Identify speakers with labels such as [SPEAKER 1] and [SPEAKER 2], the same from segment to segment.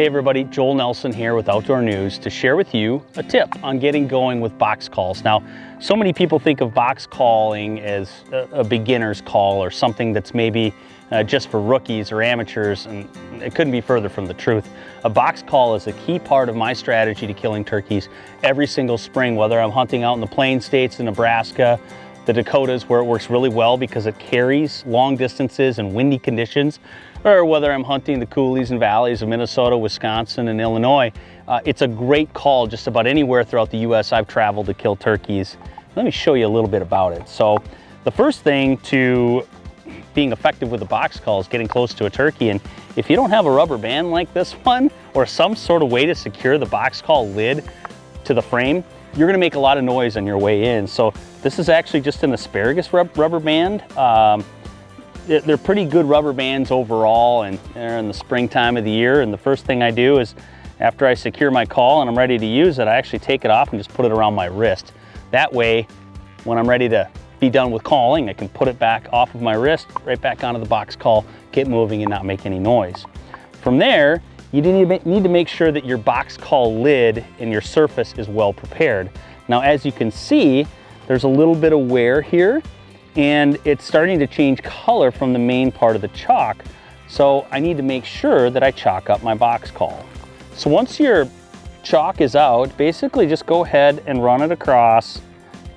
[SPEAKER 1] Hey everybody, Joel Nelson here with Outdoor News to share with you a tip on getting going with box calls. Now, so many people think of box calling as a beginner's call or something that's maybe just for rookies or amateurs, and it couldn't be further from the truth. A box call is a key part of my strategy to killing turkeys every single spring, whether I'm hunting out in the plain states in Nebraska, the Dakotas, where it works really well because it carries long distances and windy conditions, or whether I'm hunting the coulees and valleys of Minnesota, Wisconsin, and Illinois. It's a great call just about anywhere throughout the US I've traveled to kill turkeys. Let me show you a little bit about it. So the first thing to being effective with a box call is getting close to a turkey, and if you don't have a rubber band like this one or some sort of way to secure the box call lid to the frame, you're gonna make a lot of noise on your way in. So this is actually just an asparagus rubber band. They're pretty good rubber bands overall, and they're in the springtime of the year. And the first thing I do is, after I secure my call and I'm ready to use it, I actually take it off and just put it around my wrist. That way, when I'm ready to be done with calling, I can put it back off of my wrist, right back onto the box call, get moving and not make any noise. From there, you need to make sure that your box call lid and your surface is well prepared. Now, as you can see, there's a little bit of wear here, and it's starting to change color from the main part of the chalk. So I need to make sure that I chalk up my box call. So once your chalk is out, basically just go ahead and run it across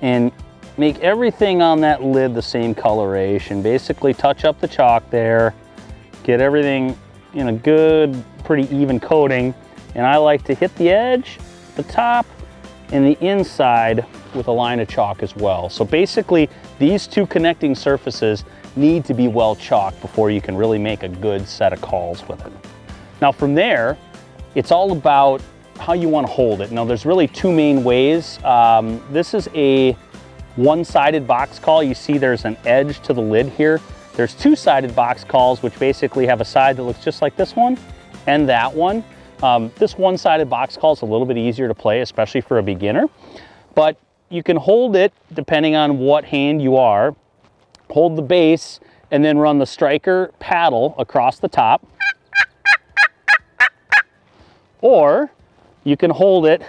[SPEAKER 1] and make everything on that lid the same coloration. Basically touch up the chalk there, get everything in a good, pretty even coating. And I like to hit the edge, the top, and the inside with a line of chalk as well. So basically, these two connecting surfaces need to be well chalked before you can really make a good set of calls with it. Now from there, it's all about how you want to hold it. Now there's really two main ways. This is a one-sided box call. You see there's an edge to the lid here. There's two-sided box calls, which basically have a side that looks just like this one and that one. This one-sided box call is a little bit easier to play, especially for a beginner, but you can hold it depending on what hand you are. Hold the base and then run the striker paddle across the top. Or you can hold it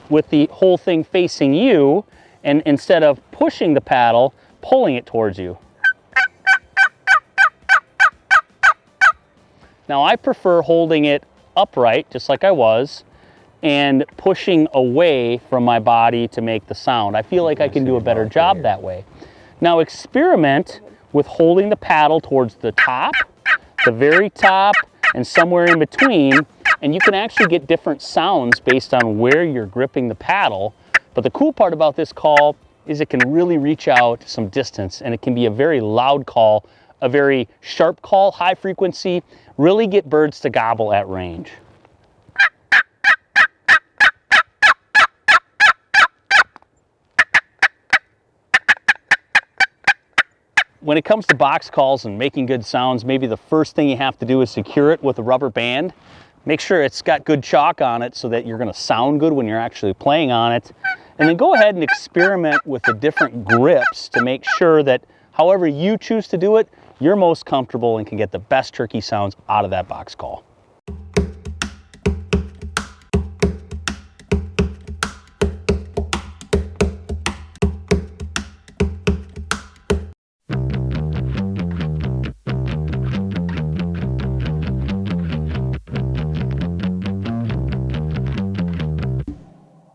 [SPEAKER 1] with the whole thing facing you, and instead of pushing the paddle, pulling it towards you. Now I prefer holding it upright, just like I was, and pushing away from my body to make the sound. I feel like I can do a better job that way. Now experiment with holding the paddle towards the top, the very top, and somewhere in between, and you can actually get different sounds based on where you're gripping the paddle. But the cool part about this call is it can really reach out some distance, and it can be a very loud call, a very sharp call, high frequency, really get birds to gobble at range. When it comes to box calls and making good sounds, maybe the first thing you have to do is secure it with a rubber band. Make sure it's got good chalk on it so that you're going to sound good when you're actually playing on it. And then go ahead and experiment with the different grips to make sure that however you choose to do it, you're most comfortable and can get the best turkey sounds out of that box call.